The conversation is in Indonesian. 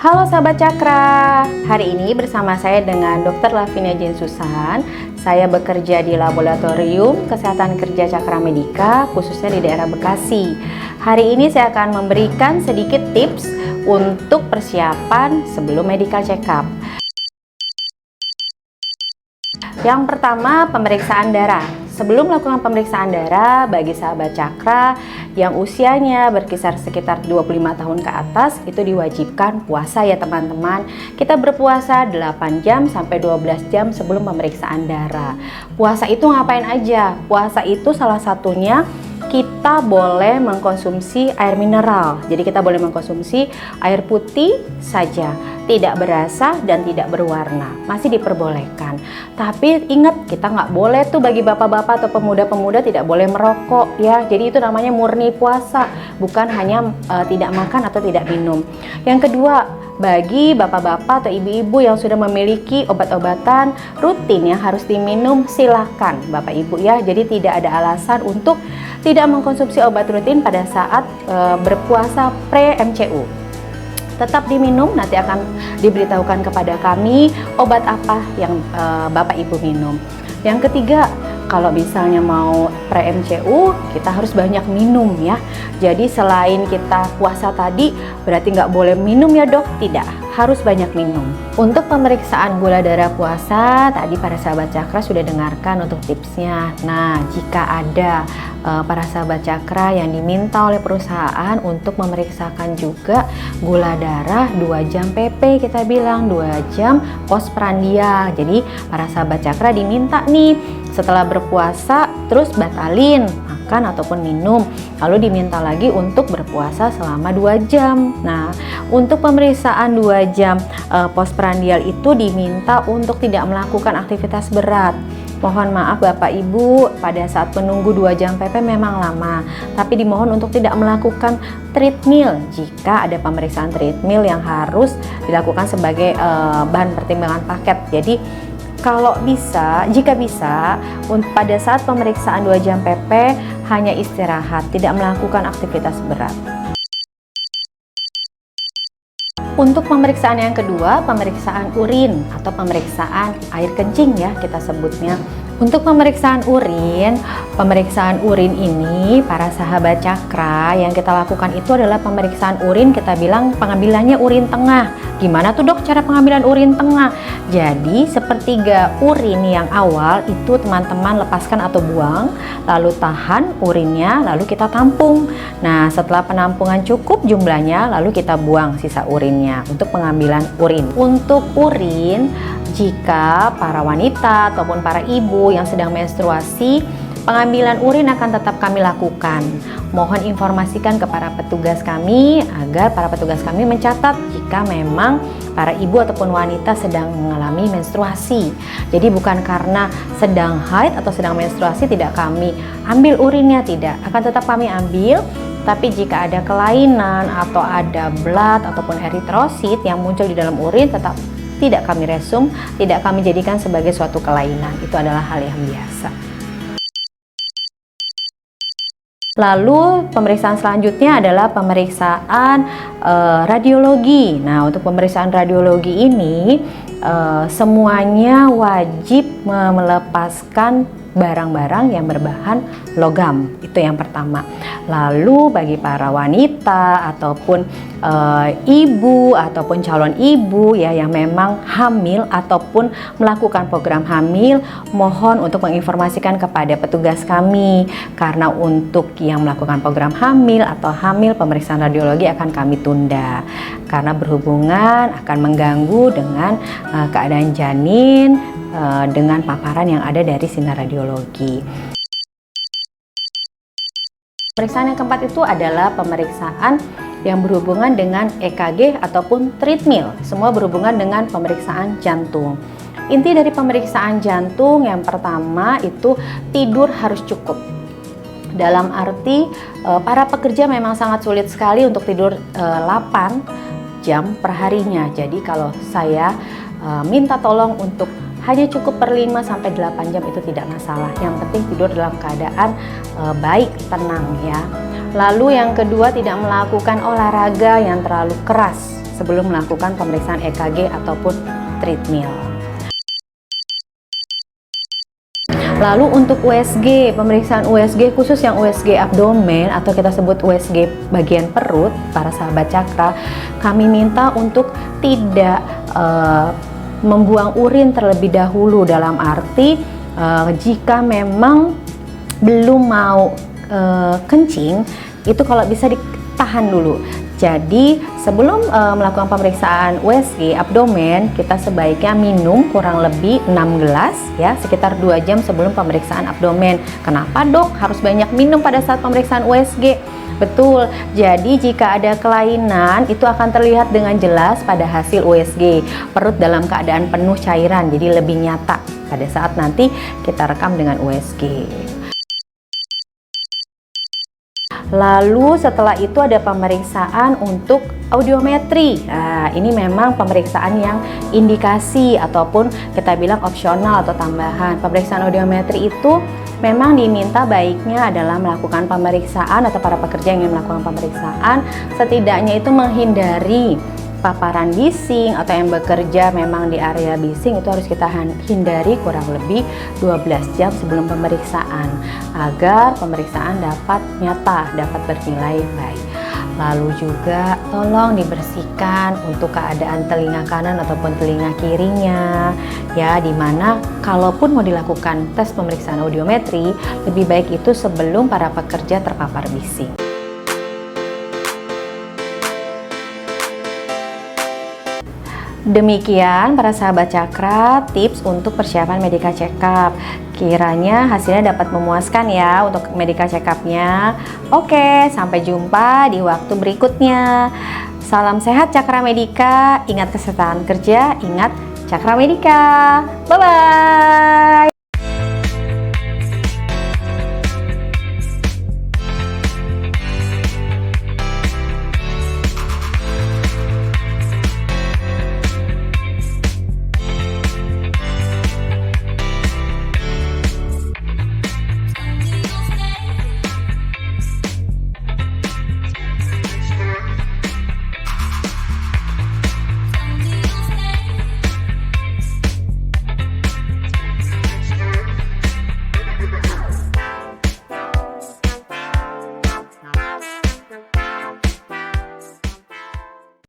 Halo sahabat Cakra, hari ini bersama saya dengan Dr. Lavinia Jane Susan. Saya bekerja di Laboratorium Kesehatan Kerja Cakra Medika, khususnya di daerah Bekasi. Hari ini saya akan memberikan sedikit tips untuk persiapan sebelum medical check up. Yang pertama, pemeriksaan darah. Sebelum melakukan pemeriksaan darah bagi sahabat Cakra yang usianya berkisar sekitar 25 tahun ke atas, itu diwajibkan puasa ya teman-teman. Kita berpuasa 8 jam sampai 12 jam sebelum pemeriksaan darah. Puasa itu ngapain aja? Puasa itu salah satunya kita boleh mengkonsumsi air mineral. Jadi kita boleh mengkonsumsi air putih saja, tidak berasa dan tidak berwarna, masih diperbolehkan. Tapi ingat, kita nggak boleh tuh, bagi bapak-bapak atau pemuda-pemuda tidak boleh merokok ya. Jadi itu namanya murni puasa, bukan hanya tidak makan atau tidak minum. Yang kedua, bagi bapak-bapak atau ibu-ibu yang sudah memiliki obat-obatan rutin yang harus diminum, silahkan bapak ibu ya. Jadi tidak ada alasan untuk tidak mengkonsumsi obat rutin pada saat berpuasa pre-MCU. Tetap diminum, nanti akan diberitahukan kepada kami obat apa yang bapak ibu minum. Yang ketiga, kalau misalnya mau pre-MCU, kita harus banyak minum ya. Jadi selain kita puasa tadi, berarti nggak boleh minum ya dok? Tidak, harus banyak minum. Untuk pemeriksaan gula darah puasa, tadi para sahabat Cakra sudah dengarkan untuk tipsnya. Nah, jika ada para sahabat Cakra yang diminta oleh perusahaan untuk memeriksakan juga gula darah 2 jam PP, kita bilang 2 jam postprandial. Jadi para sahabat Cakra diminta nih setelah berpuasa terus batalin makan ataupun minum, lalu diminta lagi untuk berpuasa selama 2 jam. Nah, untuk pemeriksaan 2 jam postprandial itu diminta untuk tidak melakukan aktivitas berat. Mohon maaf Bapak Ibu, pada saat menunggu 2 jam PP memang lama, tapi dimohon untuk tidak melakukan treadmill jika ada pemeriksaan treadmill yang harus dilakukan sebagai bahan pertimbangan paket. Jadi kalau bisa, jika bisa, pada saat pemeriksaan 2 jam PP hanya istirahat, tidak melakukan aktivitas berat. Untuk pemeriksaan yang kedua, pemeriksaan urin atau pemeriksaan air kencing ya kita sebutnya. Untuk pemeriksaan urin ini para sahabat Cakra yang kita lakukan itu adalah pemeriksaan urin, kita bilang pengambilannya urin tengah. Gimana tuh dok cara pengambilan urin tengah? Jadi sepertiga urin yang awal itu teman-teman lepaskan atau buang, lalu tahan urinnya, lalu kita tampung. Nah, setelah penampungan cukup jumlahnya, lalu kita buang sisa urinnya untuk pengambilan urin. Untuk urin, jika para wanita ataupun para ibu yang sedang menstruasi, pengambilan urin akan tetap kami lakukan. Mohon informasikan kepada petugas kami agar para petugas kami mencatat jika memang para ibu ataupun wanita sedang mengalami menstruasi. Jadi bukan karena sedang haid atau sedang menstruasi tidak kami ambil urinnya, tidak. Akan tetap kami ambil. Tapi jika ada kelainan atau ada blood ataupun eritrosit yang muncul di dalam urin, tetap tidak kami resum, tidak kami jadikan sebagai suatu kelainan. Itu adalah hal yang biasa. Lalu pemeriksaan selanjutnya adalah pemeriksaan radiologi. Nah, untuk pemeriksaan radiologi ini semuanya wajib melepaskan barang-barang yang berbahan logam, itu yang pertama. Lalu bagi para wanita ataupun ibu ataupun calon ibu ya yang memang hamil ataupun melakukan program hamil, mohon untuk menginformasikan kepada petugas kami, karena untuk yang melakukan program hamil atau hamil, pemeriksaan radiologi akan kami tunda karena berhubungan akan mengganggu dengan keadaan janin dengan paparan yang ada dari sinar radiologi. Pemeriksaan yang keempat itu adalah pemeriksaan yang berhubungan dengan EKG ataupun treadmill. Semua berhubungan dengan pemeriksaan jantung. Inti dari pemeriksaan jantung yang pertama itu tidur harus cukup. Dalam arti para pekerja memang sangat sulit sekali untuk tidur 8 jam per harinya. Jadi kalau saya minta tolong untuk hanya cukup per 5 sampai 8 jam itu tidak masalah. Yang penting tidur dalam keadaan baik, tenang ya. Lalu yang kedua, tidak melakukan olahraga yang terlalu keras sebelum melakukan pemeriksaan EKG ataupun treadmill. Lalu untuk USG, pemeriksaan USG khusus yang USG abdomen atau kita sebut USG bagian perut, para sahabat cakra, kami minta untuk tidak membuang urin terlebih dahulu, dalam arti jika memang belum mau kencing, itu kalau bisa ditahan dulu. Jadi sebelum melakukan pemeriksaan USG abdomen, kita sebaiknya minum kurang lebih 6 gelas ya, sekitar 2 jam sebelum pemeriksaan abdomen. Kenapa dok harus banyak minum pada saat pemeriksaan USG? Betul, jadi jika ada kelainan itu akan terlihat dengan jelas pada hasil USG. Perut dalam keadaan penuh cairan, jadi lebih nyata pada saat nanti kita rekam dengan USG. Lalu setelah itu ada pemeriksaan untuk audiometri. Nah, ini memang pemeriksaan yang indikasi ataupun kita bilang opsional atau tambahan. Pemeriksaan audiometri itu memang diminta baiknya adalah melakukan pemeriksaan, atau para pekerja yang ingin melakukan pemeriksaan setidaknya itu menghindari paparan bising, atau yang bekerja memang di area bising itu harus kita hindari kurang lebih 12 jam sebelum pemeriksaan agar pemeriksaan dapat nyata, dapat bernilai baik. Lalu juga tolong dibersihkan untuk keadaan telinga kanan ataupun telinga kirinya ya, dimana kalaupun mau dilakukan tes pemeriksaan audiometri, lebih baik itu sebelum para pekerja terpapar bising. Demikian para sahabat cakra, tips untuk persiapan medical check up. Kiranya hasilnya dapat memuaskan ya untuk medical check up-nya. Oke, sampai jumpa di waktu berikutnya. Salam sehat Cakra Medica, ingat kesehatan kerja, ingat Cakra Medica. Bye-bye.